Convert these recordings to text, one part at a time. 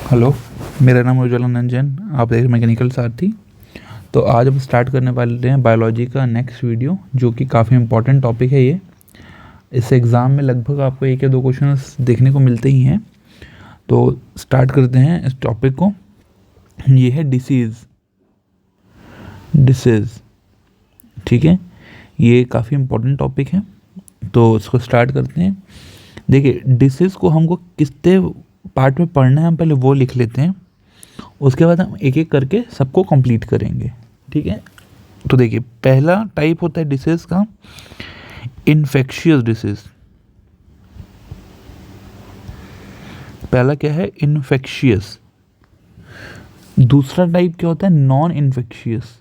Hello, मेरा नाम उज्ज्वलानंद जैन। आप देख मैकेनिकल सारथी। तो आज हम स्टार्ट करने वाले हैं बायोलॉजी का नेक्स्ट वीडियो, जो कि काफ़ी इंपॉर्टेंट टॉपिक है ये। इस एग्ज़ाम में लगभग आपको एक या दो क्वेश्चंस देखने को मिलते ही हैं। तो स्टार्ट करते हैं इस टॉपिक को। ये है डिसीज़। ठीक है, ये काफ़ी इंपॉर्टेंट टॉपिक है, तो इसको स्टार्ट करते हैं। देखिए, डिसीज़ को हमको कितने पार्ट में पढ़ना है, हम पहले वो लिख लेते हैं। उसके बाद हम एक एक करके सबको कंप्लीट करेंगे। ठीक है, तो देखिए, पहला टाइप होता है डिसीज़ का इन्फेक्शियस डिसीज़। पहला क्या है? इन्फेक्शियस। दूसरा टाइप क्या होता है? Non infectious.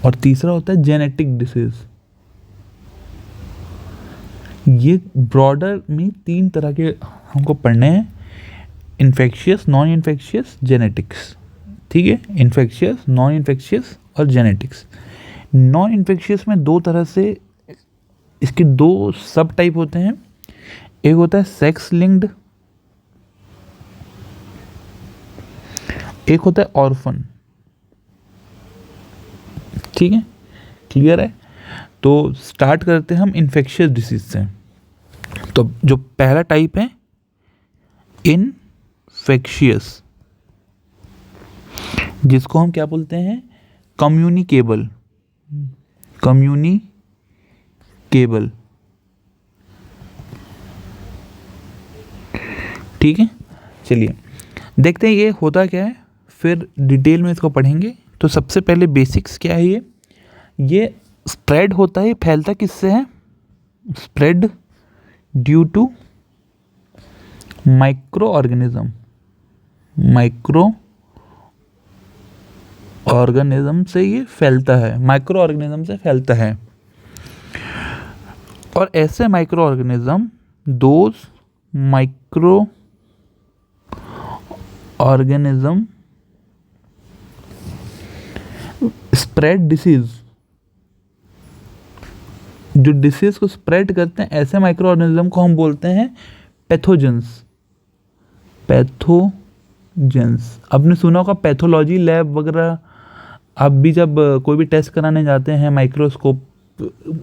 और तीसरा होता है जेनेटिक डिसीज़। ये ब्रॉडर में तीन तरह के हमको पढ़ने हैं: इन्फेक्शियस, नॉन इन्फेक्शियस, जेनेटिक्स। ठीक है, इन्फेक्शियस, नॉन इन्फेक्शियस और जेनेटिक्स। नॉन इन्फेक्शियस में दो तरह से इसके दो सब टाइप होते हैं। एक होता है सेक्स लिंक्ड, एक होता है ऑर्फन। ठीक है, क्लियर है? तो स्टार्ट करते हैं हम इन्फेक्शियस डिसीज से। तो जो पहला टाइप है इनफेक्शियस, जिसको हम क्या बोलते हैं? कम्युनिकेबल। ठीक है, चलिए देखते हैं ये होता क्या है, फिर डिटेल में इसको पढ़ेंगे। तो सबसे पहले बेसिक्स क्या है? ये स्प्रेड होता है, फैलता किससे है? Spread due to microorganism से ये फैलता है, माइक्रो ऑर्गेनिज्म से फैलता है। और ऐसे micro organism, those micro organism spread disease, जो डिसीज को स्प्रेड करते हैं, ऐसे माइक्रो ऑर्गेनिज्म को हम बोलते हैं पैथोजेंस। आपने सुना होगा पैथोलॉजी लैब वगैरह। आप भी जब कोई भी टेस्ट कराने जाते हैं, माइक्रोस्कोप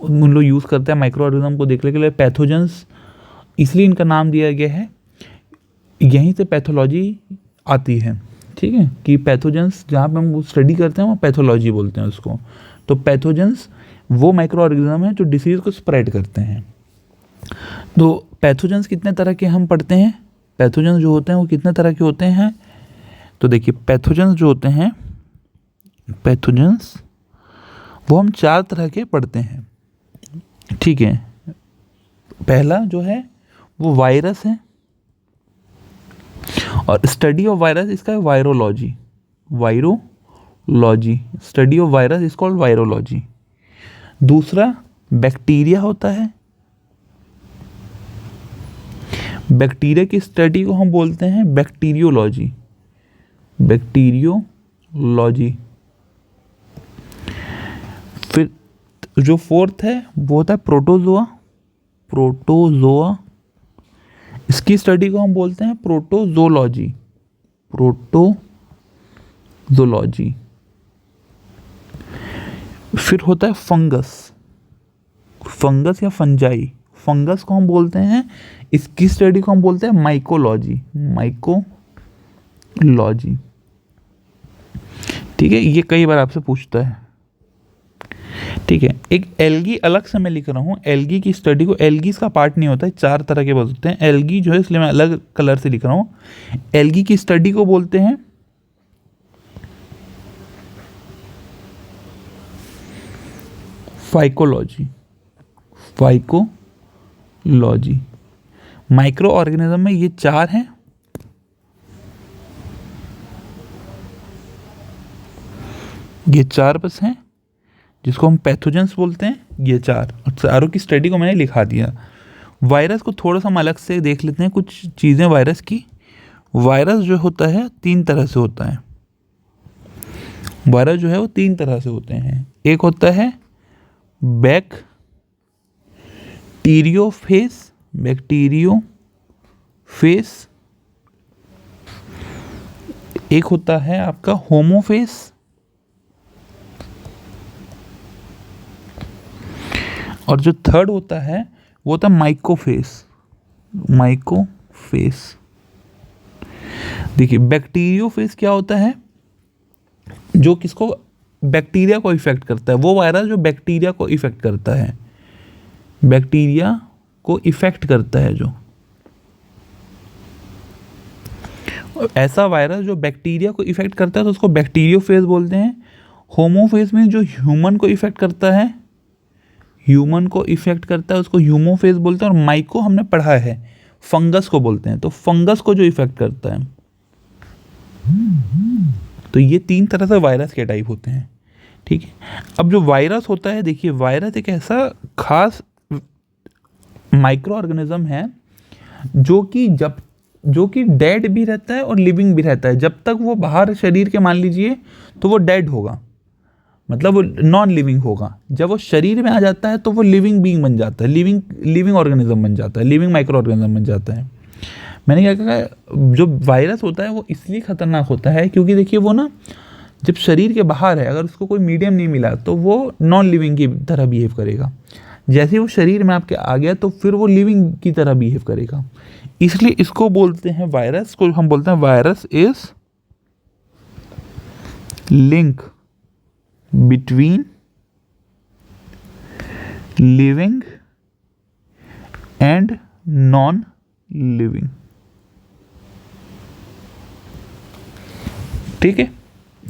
उन लोग यूज़ करते हैं माइक्रो ऑर्गेनिज्म को देखने के लिए, पैथोजेंस, इसलिए इनका नाम दिया गया है। यहीं से पैथोलॉजी आती है। ठीक है, कि पैथोजेंस जहाँ पे हम स्टडी करते हैं वो पैथोलॉजी बोलते हैं उसको। तो पैथोजेंस वो माइक्रो ऑर्गेनिज्म है जो डिसीज़ को स्प्रेड करते हैं। तो पैथोजेंस कितने तरह के हम पढ़ते हैं? पैथोजेंस जो होते हैं वो कितने तरह के होते हैं? तो देखिए, पैथोजेंस जो होते हैं, पैथोजेंस वो हम चार तरह के पढ़ते हैं। ठीक है, पहला जो है वो वायरस है, और स्टडी ऑफ वायरस इसका है virology. Study of virus is called virology. दूसरा बैक्टीरिया होता है, बैक्टीरिया की स्टडी को हम बोलते हैं बैक्टीरियोलॉजी। फिर जो फोर्थ है वो होता है प्रोटोजोआ। इसकी स्टडी को हम बोलते हैं प्रोटोजोलॉजी। फिर होता है फंगस या फंजाई। फंगस को हम बोलते हैं, इसकी स्टडी को हम बोलते हैं माइकोलॉजी। ठीक है, ये कई बार आपसे पूछता है। ठीक है, एक एल्गी अलग से मैं लिख रहा हूँ। एल्गी की स्टडी को, एल्गी इसका पार्ट नहीं होता है, चार तरह के बस होते हैं। एल्गी जो है, इसलिए मैं अलग कलर से लिख रहा हूँ। एल्गी की स्टडी को बोलते हैं फाइकोलॉजी। माइक्रो ऑर्गेनिज्म में ये चार हैं। ये चार बस हैं जिसको हम पैथोजेंस बोलते हैं, ये चार। और चारों की स्टडी को मैंने लिखा दिया। वायरस को थोड़ा सा हम अलग से देख लेते हैं, कुछ चीज़ें वायरस की। वायरस जो होता है तीन तरह से होता है। वायरस जो है वो तीन तरह से होते हैं। एक होता है बैक्टीरियोफेज, एक होता है आपका होमोफेज, और जो थर्ड होता है वो होता है माइकोफेज। देखिए बैक्टीरियोफेज क्या होता है, जो किसको, बैक्टीरिया को इफेक्ट करता है, वो वायरस जो बैक्टीरिया को इफेक्ट करता है, बैक्टीरिया को इफेक्ट करता है, जो ऐसा वायरस जो बैक्टीरिया को इफेक्ट करता है तो उसको बैक्टीरियोफेज बोलते हैं। होमोफेज में जो ह्यूमन को इफेक्ट करता है, उसको ह्यूमोफेज बोलते हैं। और माइको हमने पढ़ा है, फंगस को बोलते हैं, तो फंगस को जो इफेक्ट करता है। तो ये 3 तरह से वायरस के टाइप होते हैं, ठीक है। अब जो वायरस होता है, देखिए वायरस एक ऐसा खास माइक्रो ऑर्गेनिज्म है जो कि डेड भी रहता है और लिविंग भी रहता है। जब तक वो बाहर शरीर के मान लीजिए तो वो डेड होगा, मतलब वो नॉन लिविंग होगा। जब वो शरीर में आ जाता है तो वो लिविंग बीइंग बन जाता है, लिविंग ऑर्गेनिज्म बन जाता है, लिविंग माइक्रो ऑर्गेनिज्म बन जाता है। मैंने क्या कहा, जो वायरस होता है वो इसलिए खतरनाक होता है क्योंकि देखिए वो ना जब शरीर के बाहर है, अगर उसको कोई मीडियम नहीं मिला तो वो नॉन लिविंग की तरह बिहेव करेगा। जैसे वो शरीर में आपके आ गया तो फिर वो लिविंग की तरह बिहेव करेगा। इसलिए इसको बोलते हैं, वायरस को हम बोलते हैं virus is link between living and non living. ठीक है,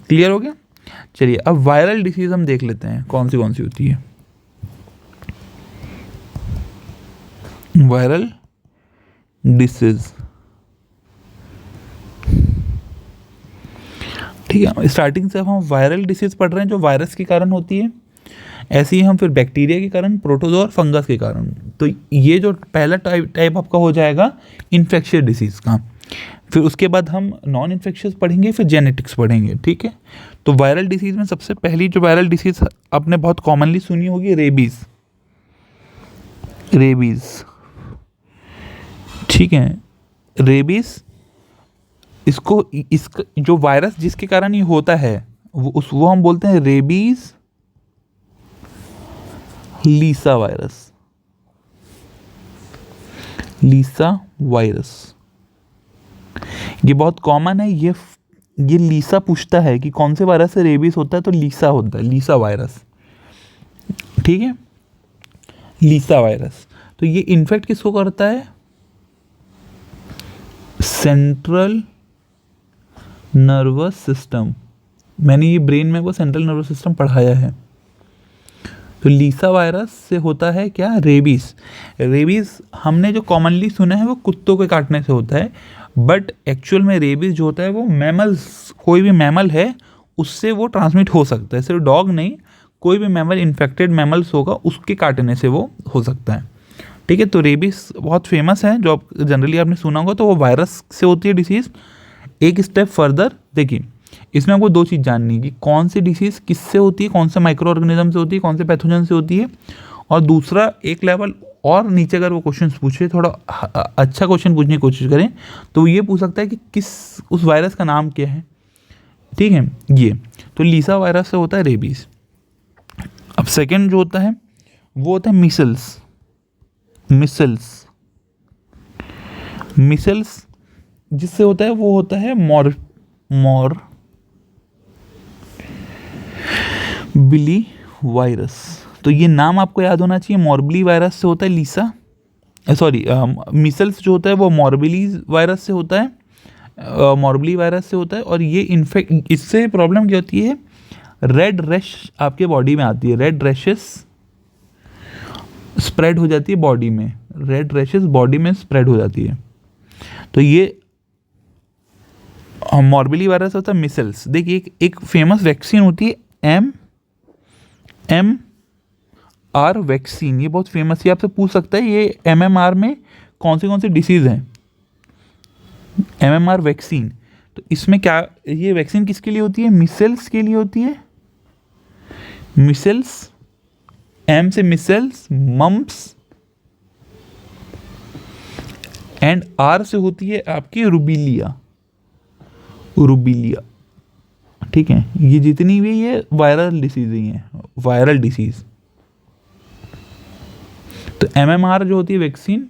क्लियर हो गया। चलिए अब वायरल डिसीज हम देख लेते हैं कौन सी होती है। वायरल डिसीज, ठीक है। स्टार्टिंग से अब हम वायरल डिसीज पढ़ रहे हैं जो वायरस के कारण होती है। ऐसे ही हम फिर बैक्टीरिया के कारण, प्रोटोजोआ और फंगस के कारण। तो ये जो पहला टाइप आपका हो जाएगा इन्फेक्शियस डिसीज का। फिर उसके बाद हम नॉन इन्फेक्शियस पढ़ेंगे, फिर जेनेटिक्स पढ़ेंगे, ठीक है। तो वायरल डिसीज में सबसे पहली जो वायरल डिसीज आपने बहुत कॉमनली सुनी होगी, रेबीज, ठीक है। रेबीज, इसका जो वायरस जिसके कारण ये होता है वो हम बोलते हैं रेबीज लीसा वायरस। ये बहुत कॉमन है। ये लीसा पूछता है कि कौन से वायरस से रेबीज होता है, तो लीसा होता है, लीसा वायरस, ठीक है। लीसा वायरस, तो ये इन्फेक्ट किसको करता है, सेंट्रल नर्वस सिस्टम। मैंने ये ब्रेन में वो सेंट्रल नर्वस सिस्टम पढ़ाया है। तो लीसा वायरस से होता है क्या, रेबीज हमने जो कॉमनली सुना है वो कुत्तों के काटने से होता है, बट एक्चुअल में रेबीज जो होता है वो मैमल्स, कोई भी मैमल है उससे वो ट्रांसमिट हो सकता है। सिर्फ डॉग नहीं, कोई भी मैमल, इन्फेक्टेड मैमल्स होगा उसके काटने से वो हो सकता है, ठीक है। तो रेबीज बहुत फेमस है, जो जनरली आपने सुना होगा। तो वो वायरस से होती है डिसीज़। एक स्टेप फर्दर देखिए, इसमें आपको 2 चीज़ जाननी है कि कौन सी डिसीज़ किससे होती है, कौन से माइक्रो ऑर्गेनिज्म से होती है, कौन से पैथोजन से होती है। और दूसरा एक लेवल और नीचे अगर वो क्वेश्चन पूछे, थोड़ा अच्छा क्वेश्चन पूछने की कोशिश करें, तो ये पूछ सकता है कि उस वायरस का नाम क्या है, ठीक है। ये तो लीसा वायरस से होता है रेबीज। अब सेकेंड जो होता है वो होता है मिसल्स, जिससे होता है वो होता है मॉर्बिली वायरस। तो ये नाम आपको याद होना चाहिए। मॉर्बिली वायरस से होता है मिसल्स जो होता है वो मॉर्बिली वायरस से होता है, और ये इससे प्रॉब्लम क्या होती है, रेड रैश आपके बॉडी में आती है, रेड रैशेस स्प्रेड हो जाती है बॉडी में, स्प्रेड हो जाती है। तो ये मॉर्बिली वायरस होता है मिसल्स। देखिए एक फेमस वैक्सीन होती है MMR वैक्सीन, ये बहुत फेमस है। आपसे पूछ सकता है ये MMR में कौन सी डिसीज़ हैं, MMR वैक्सीन। तो इसमें क्या, ये वैक्सीन किसके लिए होती है, मिसल्स के लिए होती है। मिसल्स, M से मिसल्स, मम्प्स एंड आर से होती है आपकी रूबीलिया, रूबीलिया, ठीक है। ये जितनी भी ये वायरल डिसीज ही हैं, वायरल डिसीज। तो MMR जो होती है वैक्सीन,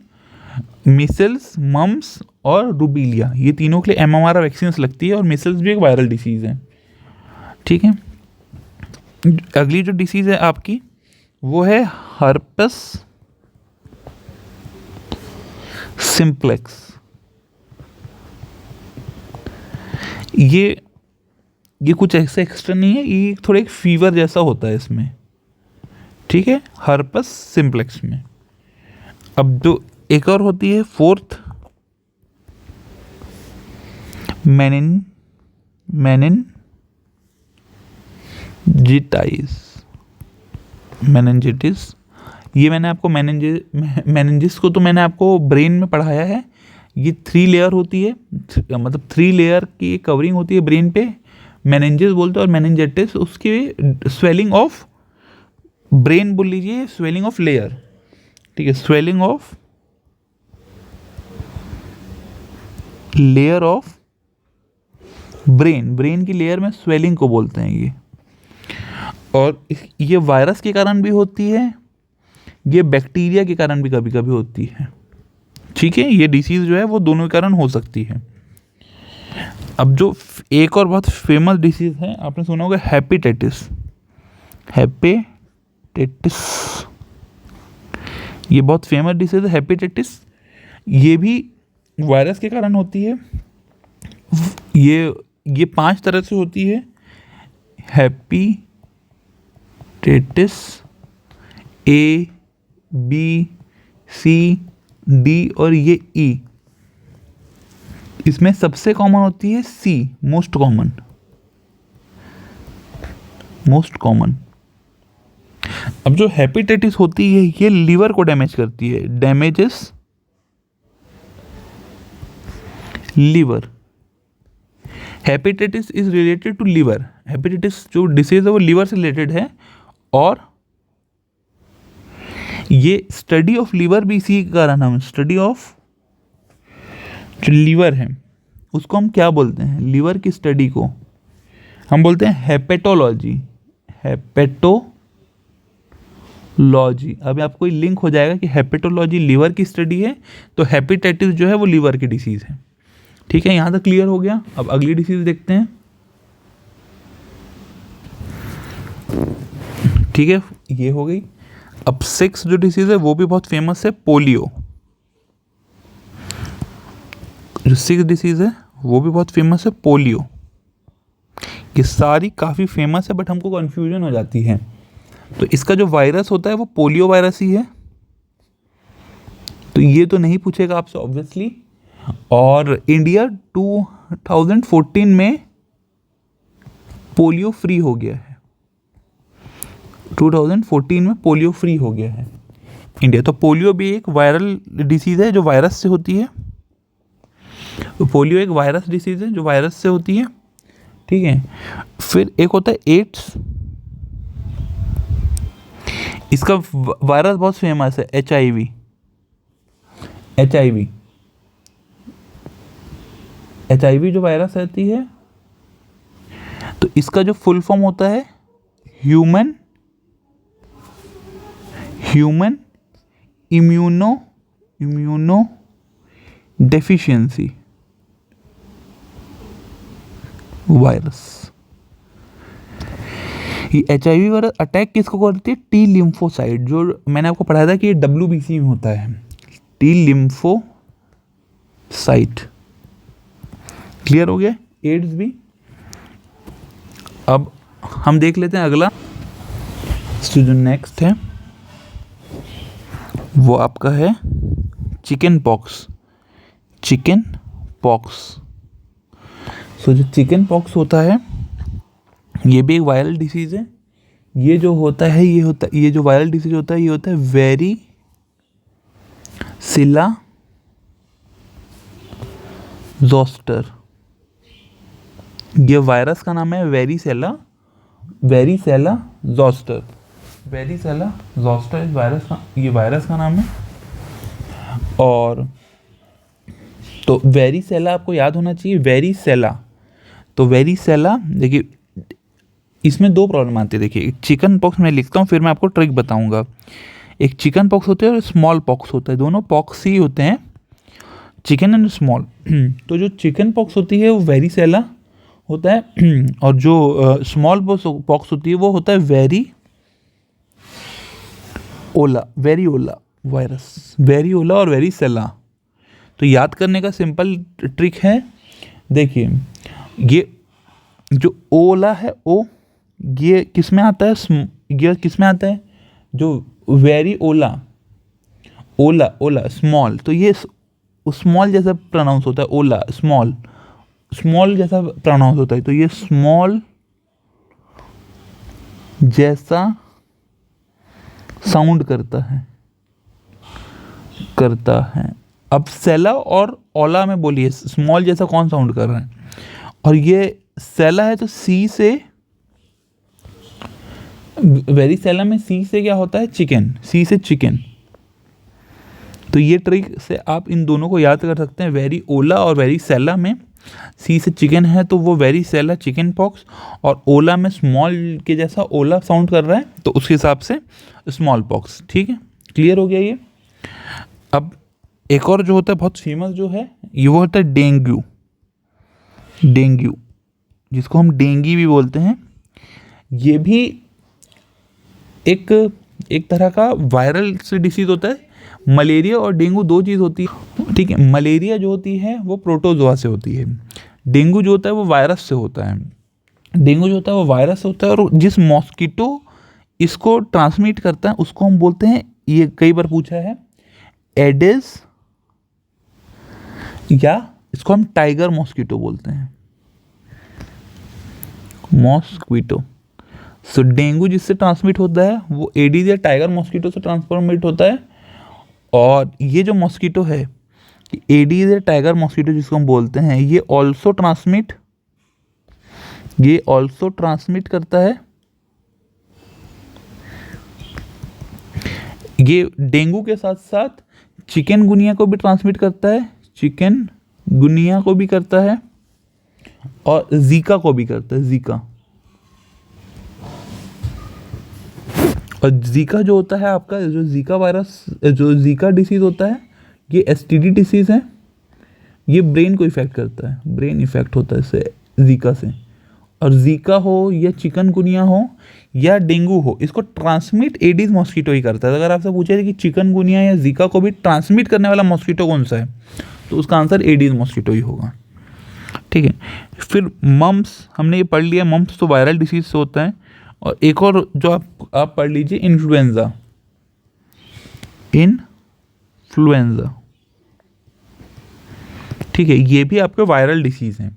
मिसल्स, मम्स और रूबीलिया, ये तीनों के लिए MMR वैक्सीन लगती है, और मिसल्स भी एक वायरल डिसीज है, ठीक है। अगली जो डिसीज है आपकी वो है हर्पस सिंप्लेक्स। ये कुछ ऐसे एक्स्ट्रा नहीं है, ये थोड़ा एक फीवर जैसा होता है इसमें, ठीक है, हर्पस सिंप्लेक्स में। अब जो एक और होती है फोर्थ, मेनिनजिटिस। ये मैंने आपको मेनिनजिस को तो मैंने आपको ब्रेन में पढ़ाया है। ये 3 लेयर होती है, मतलब 3 लेयर की कवरिंग होती है ब्रेन पे, मेनिनजिस बोलते हैं। और मेनिनजिटिस उसकी स्वेलिंग ऑफ ब्रेन बोल लीजिए, स्वेलिंग ऑफ लेयर, ठीक है, swelling of layer of brain की लेयर में स्वेलिंग को बोलते हैं ये। और ये वायरस के कारण भी होती है, ये बैक्टीरिया के कारण भी कभी कभी होती है, ठीक है। ये डिसीज जो है वो दोनों के कारण हो सकती है। अब जो एक और बहुत फेमस डिसीज है, आपने सुना होगा हेपेटाइटिस। ये बहुत फेमस डिसीज है हेपेटाइटिस। ये भी वायरस के कारण होती है। ये 5 तरह से होती है, hepatitis A, B, C, D और ये E। इसमें सबसे कॉमन होती है C, मोस्ट कॉमन। अब जो हेपेटाइटिस होती है ये लीवर को डैमेज करती है, damages liver. Hepatitis is related to liver. Hepatitis जो डिसीज है वो लीवर से रिलेटेड है, और ये स्टडी ऑफ लीवर भी इसी का कारण है। स्टडी ऑफ जो लीवर है उसको हम क्या बोलते हैं, लीवर की स्टडी को हम बोलते हैं हेपेटोलॉजी। अब आपको लिंक हो जाएगा कि हेपेटोलॉजी लीवर की स्टडी है, तो हेपेटाइटिस जो है वो लीवर की डिसीज है, ठीक है। यहाँ तक क्लियर हो गया। अब अगली डिसीज देखते हैं, ठीक है, ये हो गई। अब 6 जो डिसीज है वो भी बहुत फेमस है, पोलियो। जो 6 डिसीज है वो भी बहुत फेमस है, पोलियो। ये सारी काफ़ी फेमस है, बट हमको कन्फ्यूजन हो जाती है। तो इसका जो वायरस होता है वो पोलियो वायरस ही है, तो ये तो नहीं पूछेगा आपसे ऑब्वियसली। और इंडिया 2014 में पोलियो फ्री हो गया है। 2014 में पोलियो फ्री हो गया है इंडिया। तो पोलियो भी एक वायरल डिसीज़ है जो वायरस से होती है। तो पोलियो एक वायरस डिसीज़ है जो वायरस से होती है, ठीक है। फिर एक होता है एड्स। इसका वायरस बहुत फेमस है, HIV। HIV जो वायरस रहती है, तो इसका जो फुल फॉर्म होता है ह्यूमन इम्यूनो डेफिशिएंसी वायरस। ये HIV वायरस अटैक किसको करती है, T लिम्फोसाइट। जो मैंने आपको पढ़ाया था कि ये WBC में होता है, T लिम्फोसाइट। क्लियर हो गया एड्स भी। अब हम देख लेते हैं अगला, जो नेक्स्ट है वो आपका है चिकन पॉक्स। जो चिकन पॉक्स होता है ये भी एक वायरल डिसीज है। ये जो होता है ये जो वायरल डिसीज होता है ये होता है वेरिसिला जोस्टर। ये वायरस का नाम है वेरिसेला जोस्टर। इस वायरस का नाम है। और तो वेरिसेला आपको याद होना चाहिए, वेरिसेला। तो वेरिसेला देखिए, इसमें दो प्रॉब्लम आती है। देखिए, एक चिकन पॉक्स मैं लिखता हूँ, फिर मैं आपको ट्रिक बताऊंगा। एक चिकन पॉक्स होता है और स्मॉल पॉक्स होता है, दोनों पॉक्स ही होते हैं, चिकन एंड स्मॉल। तो जो चिकन पॉक्स होती है वो वेरिसेला होता है, और जो स्मॉल पॉक्स होती है वो होता है वेरिओला वायरस, वेरिओला और वेरिसेला। तो याद करने का सिंपल ट्रिक है, देखिए ये जो ओला है, ओ ये किस में आता है, ये किस में आता है, जो वेरिओला, ओला स्मॉल, तो ये स्मॉल जैसा प्रोनाउंस होता है, ओला स्मॉल जैसा प्रोनाउंस होता है, तो ये स्मॉल जैसा साउंड करता है। अब सेला और ओला में बोलिए, स्मॉल जैसा कौन साउंड कर रहा है, और ये सेला है तो सी से, वेरिसेला में सी से क्या होता है, चिकन, सी से चिकन। तो ये ट्रिक से आप इन दोनों को याद कर सकते हैं, वेरिओला और वेरिसेला में सी से चिकन है तो वो वेरिसेला चिकन पॉक्स, और ओला में स्मॉल के जैसा ओला साउंड कर रहा है तो उसके हिसाब से स्मॉल पॉक्स। ठीक है, क्लियर हो गया ये। अब एक और जो होता है बहुत फेमस जो है, ये वो होता है डेंगू, जिसको हम डेंगी भी बोलते हैं। ये भी एक तरह का वायरल से डिसीज होता है। मलेरिया और डेंगू दो चीज़ होती है, ठीक है। मलेरिया जो होती है वो प्रोटोजोआ से होती है, डेंगू जो होता है वो वायरस से होता है। डेंगू जो होता है वो वायरस से होता है, और जिस मॉस्किटो इसको ट्रांसमिट करता है उसको हम बोलते हैं, ये कई बार पूछा है, एडिस, या इसको हम टाइगर मॉस्किटो बोलते हैं, मॉस्क्विटो। सो डेंगू जिससे ट्रांसमिट होता है वो एडिस या टाइगर मॉस्किटो से ट्रांसमिट होता है। और ये जो मॉस्किटो है, एडिस या टाइगर मॉस्किटो जिसको हम बोलते हैं, ये ऑल्सो ट्रांसमिट करता है, ये डेंगू के साथ साथ चिकनगुनिया को भी ट्रांसमिट करता है, चिकनगुनिया को भी करता है, और जीका को भी करता है, जीका। और जीका जो होता है आपका, जो जीका वायरस, जो जीका डिसीज़ होता है, ये एसटीडी डिसीज़ है, ये ब्रेन को इफेक्ट करता है, ब्रेन इफेक्ट होता है इससे, जीका से। और जीका हो या चिकनगुनिया हो या डेंगू हो, इसको ट्रांसमिट एडिस मॉस्किटो ही करता है। अगर आपसे पूछे कि चिकनगुनिया या जीका को भी ट्रांसमिट करने वाला मॉस्किटो कौन सा है, तो उसका आंसर एडिस मॉस्किटो ही होगा। ठीक है, फिर मम्प्स हमने ये पढ़ लिया, मम्प्स तो वायरल डिसीज से होता है। और एक और जो आप पढ़ लीजिए, इन्फ्लुएंजा, ठीक है, ये भी आपके वायरल डिसीज़ हैं।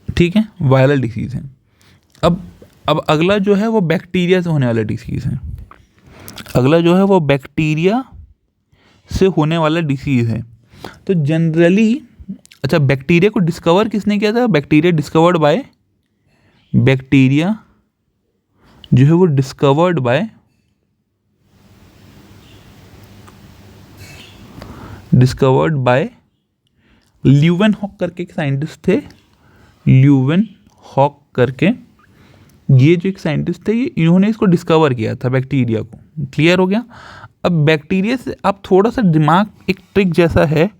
ठीक है, वायरल डिसीज़ हैं। अब अगला जो है वो बैक्टीरिया से होने वाला डिसीज़ है। अगला जो है वो बैक्टीरिया से होने वाला डिसीज़ है। तो जनरली, अच्छा, बैक्टीरिया को डिस्कवर किसने किया था? बैक्टीरिया डिस्कवर्ड बाय ल्यूवेनहॉक करके एक साइंटिस्ट थे, ल्यूवेनहॉक करके, ये जो एक साइंटिस्ट थे, ये इन्होंने इसको डिस्कवर किया था, बैक्टीरिया को। क्लियर हो गया। अब बैक्टीरिया से आप थोड़ा सा दिमाग, एक ट्रिक जैसा है,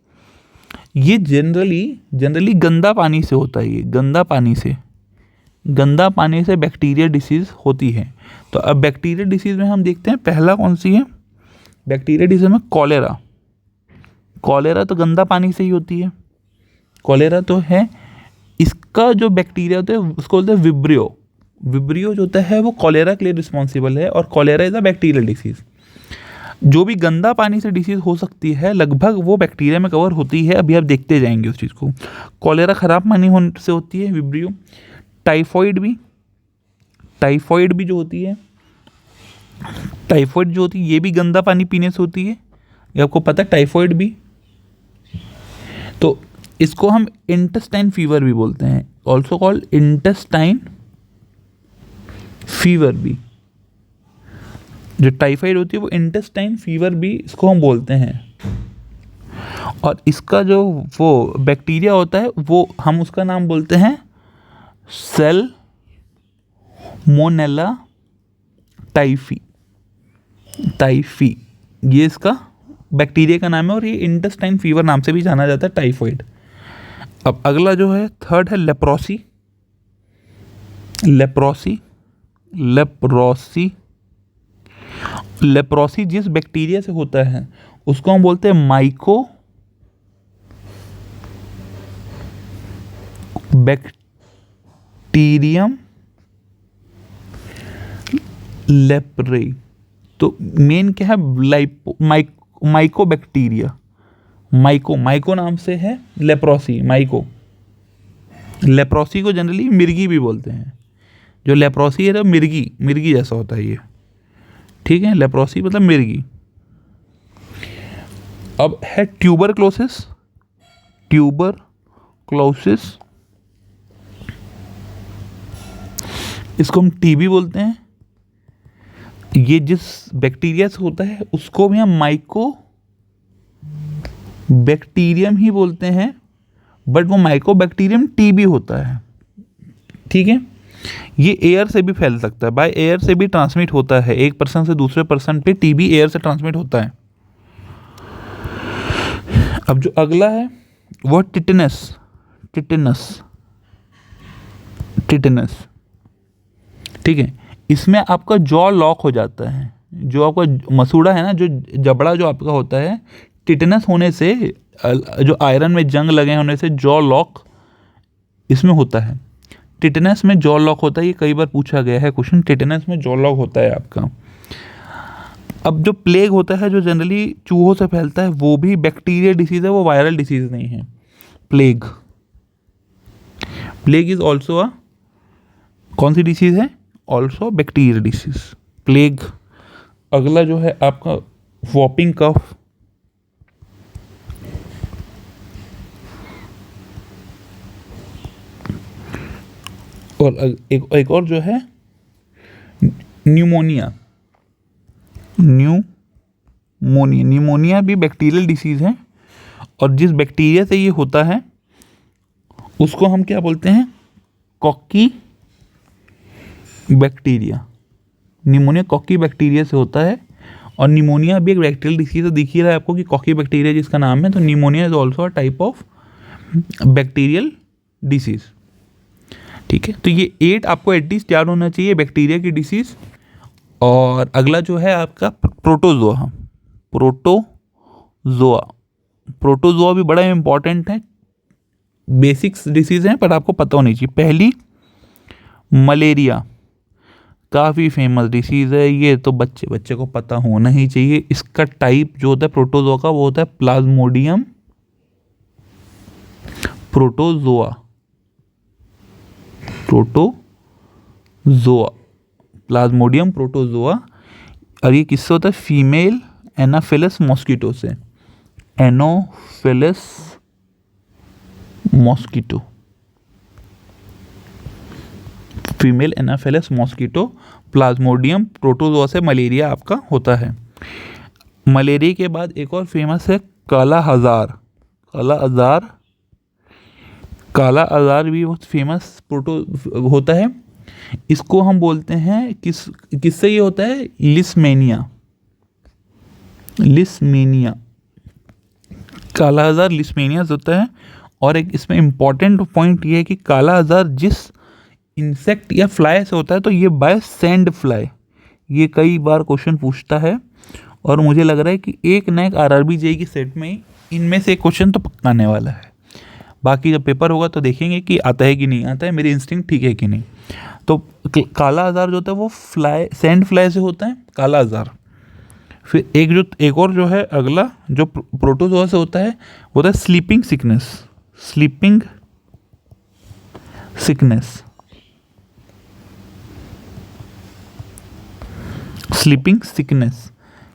ये जनरली गंदा पानी से होता है, ये गंदा पानी से बैक्टीरिया डिसीज़ होती है। तो अब बैक्टीरिया डिसीज़ में हम देखते हैं पहला कौन सी है, बैक्टीरिया डिसीज़ में कॉलेरा तो गंदा पानी से ही होती है, कॉलेरा तो है। इसका जो बैक्टीरिया होता है उसको बोलते हैं विब्रियो जो होता है वो कॉलेरा के लिए रिस्पॉन्सिबल है, और cholera is a bacterial disease. जो भी गंदा पानी से डिसीज़ हो सकती है लगभग वो बैक्टीरिया में कवर होती है। अभी आप देखते जाएंगे उस चीज़ को। कॉलेरा ख़राब पानी होने से होती है, विब्रियो। टाइफॉइड भी जो होती है, ये भी गंदा पानी पीने से होती है, ये आपको पता है, टाइफॉइड भी। तो इसको हम इंटेस्टाइन फीवर भी बोलते हैं, ऑल्सो कॉल्ड इंटेस्टाइन फीवर भी। जो टाइफाइड होती है वो इंटेस्टाइन फीवर भी इसको हम बोलते हैं। और इसका जो वो बैक्टीरिया होता है वो हम उसका नाम बोलते हैं सैल्मोनेला टाइफी। टाइफी ये इसका बैक्टीरिया का नाम है और ये इंटेस्टाइन फीवर नाम से भी जाना जाता है, टाइफॉइड। अब अगला जो है थर्ड है लेप्रोसी। लेप्रोसी लेप्रोसी लेप्रोसी जिस बैक्टीरिया से होता है उसको हम बोलते हैं माइको बैक्टीरियम लेप्रे। तो मेन क्या है, माइको बैक्टीरिया। माइको नाम से है लेप्रोसी। माइको लेप्रोसी को जनरली मिर्गी भी बोलते हैं। जो लेप्रोसी है तो मिर्गी जैसा होता है ये, ठीक है। लेप्रोसी मतलब मिर्गी। अब है ट्यूबरक्लोसिस। इसको हम टीबी बोलते हैं। ये जिस बैक्टीरिया से होता है उसको भी हम माइको बैक्टीरियम ही बोलते हैं, बट वो माइको बैक्टीरियम टीबी होता है, ठीक है। ये एयर से भी फैल सकता है, बाय एयर से भी ट्रांसमिट होता है। एक पर्सन से दूसरे पर्सन पे टीबी एयर से ट्रांसमिट होता है। अब जो अगला है वो टिटेनस। ठीक है। इसमें आपका जॉ लॉक हो जाता है। जो आपका मसूड़ा है ना, जो जबड़ा जो आपका होता है, टिटेनस होने से, जो आयरन में जंग लगे होने से जॉ लॉक इसमें होता है। टिटेनस में जॉ लॉक होता है, ये कई बार पूछा गया है क्वेश्चन। टिटेनस में जॉ लॉक होता है आपका। अब जो प्लेग होता है जो जनरली चूहों से फैलता है, वो भी बैक्टीरियल डिसीज है, वो वायरल डिसीज नहीं है। प्लेग इज ऑल्सो अ कौन सी डिसीज है? Also bacterial disease, plague. अगला जो है आपका वॉपिंग कफ। और एक और जो है न्यूमोनिया। न्यूमोनिया भी बैक्टीरियल डिसीज है, और जिस बैक्टीरिया से ये होता है उसको हम क्या बोलते हैं? Cocky bacteria. Pneumonia cocky bacteria से होता है, और निमोनिया भी एक बैक्टीरियल डिसीज है। दिख ही रहा है आपको कि कॉकी बैक्टीरिया जिसका नाम है, तो pneumonia is also a type of bacterial disease, ठीक है। तो ये 8 आपको एटलीस्ट याद होना चाहिए बैक्टीरिया की डिसीज। और अगला जो है आपका प्रोटोजोआ। प्रोटोजोआ भी बड़ा इंपॉर्टेंट है। बेसिक्स डिसीज हैं पर आपको पता होनी चाहिए। पहली मलेरिया, काफ़ी फेमस डिसीज़ है ये, तो बच्चे को पता होना ही चाहिए। इसका टाइप जो होता है प्रोटोजोआ का, वो होता है प्लाज्मोडियम प्रोटोजोआ। Plasmodium protozoa. और ये किससे होता है? फीमेल एनाफिलस मॉस्किटो से। Anopheles mosquito, female Anopheles mosquito Plasmodium protozoa से मलेरिया आपका होता है। मलेरिया के बाद एक और फेमस है काला आजार। काला आजार भी बहुत फेमस प्रोटो होता है। इसको हम बोलते हैं किससे ये होता है? लिस्मेनिया। काला आजार लिस्मेनिया से होता है। और एक इसमें इम्पॉर्टेंट पॉइंट ये है कि काला आजार जिस इंसेक्ट या फ्लाई से होता है, तो ये बाय सैंड फ्लाई। ये कई बार क्वेश्चन पूछता है, और मुझे लग रहा है कि एक न एक आरआरबी जेईई की सेट में इनमें से एक क्वेश्चन तो पक्का आने वाला है। बाकी जब पेपर होगा तो देखेंगे कि आता है कि नहीं आता है, मेरी इंस्टिंक्ट ठीक है कि नहीं। तो काला आजार जो होता है वो सैंड फ्लाई से होता है, काला आजार। फिर एक और जो है अगला जो प्रोटोजोआ से होता है, वो होता है स्लीपिंग सिकनेस।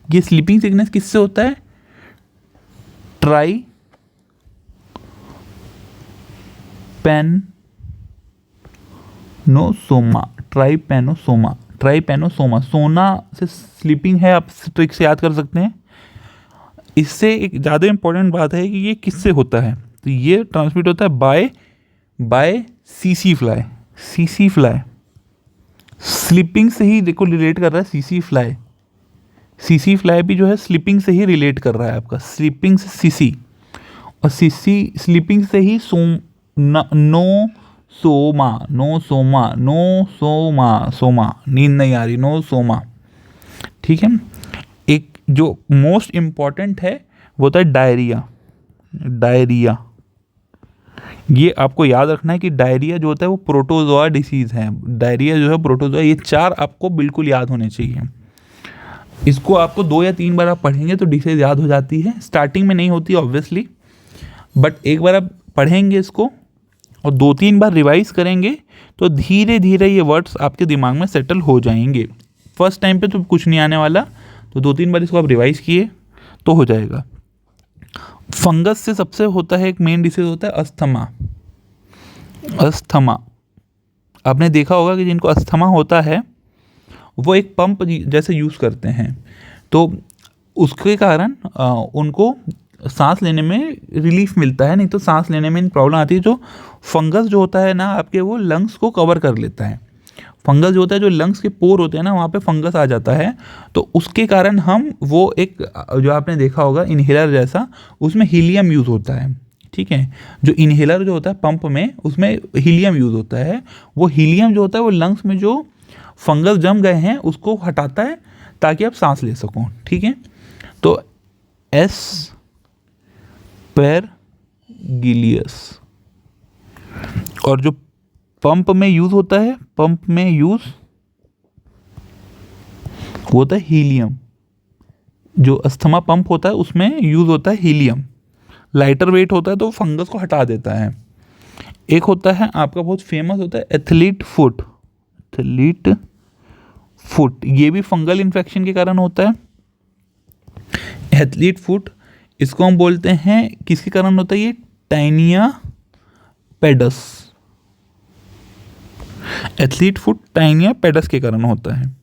ये स्लीपिंग सिकनेस किससे होता है? ट्राइपेनोसोमा। सोना से स्लीपिंग है, आप ट्रिक से याद कर सकते हैं। इससे एक ज़्यादा इम्पोर्टेंट बात है कि ये किससे होता है, तो ये ट्रांसमिट होता है बाय सीसी फ्लाई। सीसी फ्लाई स्लीपिंग से ही देखो रिलेट कर रहा है। सीसी फ्लाई भी जो है स्लीपिंग से ही रिलेट कर रहा है आपका, स्लीपिंग से सीसी, और सीसी स्लीपिंग से ही सोमा नींद नहीं आ रही, नो सोमा। ठीक है। एक जो मोस्ट इम्पॉर्टेंट है वो होता है डायरिया। ये आपको याद रखना है कि डायरिया जो होता है वो प्रोटोजोआ डिसीज़ है। डायरिया जो है प्रोटोजोआ, ये 4 आपको बिल्कुल याद होने चाहिए। इसको आपको 2 या 3 बार आप पढ़ेंगे तो डिसीज याद हो जाती है। स्टार्टिंग में नहीं होती ऑब्वियसली, बट एक बार आप पढ़ेंगे इसको और 2-3 बार रिवाइज करेंगे तो धीरे धीरे ये वर्ड्स आपके दिमाग में सेटल हो जाएंगे। फर्स्ट टाइम पे तो कुछ नहीं आने वाला, तो 2-3 बार इसको आप रिवाइज किए तो हो जाएगा। फंगस से सबसे होता है एक मेन डिसीज होता है अस्थमा। आपने देखा होगा कि जिनको अस्थमा होता है वो एक पंप जैसे यूज़ करते हैं, तो उसके कारण उनको सांस लेने में रिलीफ मिलता है। नहीं तो सांस लेने में प्रॉब्लम आती है। जो फंगस जो होता है ना आपके, वो लंग्स को कवर कर लेता है। फंगस जो होता है, जो लंग्स के पोर होते हैं ना, वहाँ पे फंगस आ जाता है, तो उसके कारण हम वो एक जो आपने देखा होगा इन्हेलर जैसा, उसमें हीलियम यूज़ होता है। ठीक है। जो इन्हेलर जो होता है पंप में, उसमें हीलियम यूज़ होता है। वो हीलियम जो होता है वो लंग्स में जो फंगस जम गए हैं उसको हटाता है ताकि आप सांस ले सको। ठीक है। तो एस्पेरगिलियस। और जो पंप में यूज़ होता है, पंप में यूज़ होता है हीलियम। जो अस्थमा पंप होता है उसमें यूज़ होता है हीलियम। लाइटर वेट होता है तो फंगस को हटा देता है। एक होता है आपका बहुत फेमस होता है एथलीट फुट। ये भी फंगल इन्फेक्शन के कारण होता है। एथलीट फुट इसको हम बोलते हैं, किसके कारण होता है ये? टाइनिया पेडस। एथलीट फुट टाइनिया पेडस के कारण होता है।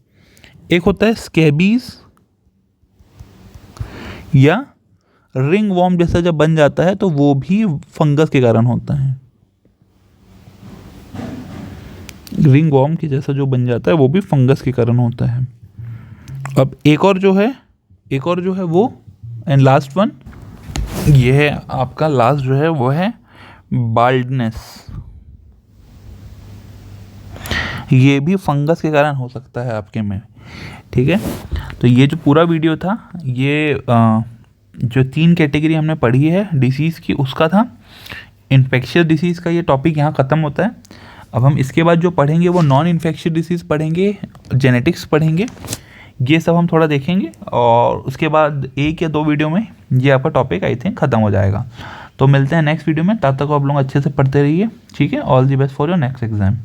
एक होता है स्कैबीज या रिंग वॉर्म जैसा जब बन जाता है तो वो भी फंगस के कारण होता है। रिंग वॉर्म के जैसा जो बन जाता है वो भी फंगस के कारण होता है। अब एक और जो है वो एंड लास्ट वन, ये है आपका लास्ट जो है वो है बाल्डनेस। ये भी फंगस के कारण हो सकता है आपके में। ठीक है। तो ये जो पूरा वीडियो था, ये जो 3 कैटेगरी हमने पढ़ी है डिसीज़ की, उसका था। इन्फेक्शियस डिसीज़ का ये टॉपिक यहाँ ख़त्म होता है। अब हम इसके बाद जो पढ़ेंगे वो नॉन इन्फेक्शियस डिसीज़ पढ़ेंगे, जेनेटिक्स पढ़ेंगे, ये सब हम थोड़ा देखेंगे। और उसके बाद 1 या 2 वीडियो में ये आपका टॉपिक आई थिंक ख़त्म हो जाएगा। तो मिलते हैं नेक्स्ट वीडियो में, तब तक आप लोग अच्छे से पढ़ते रहिए। ठीक है। All the best for your next exam.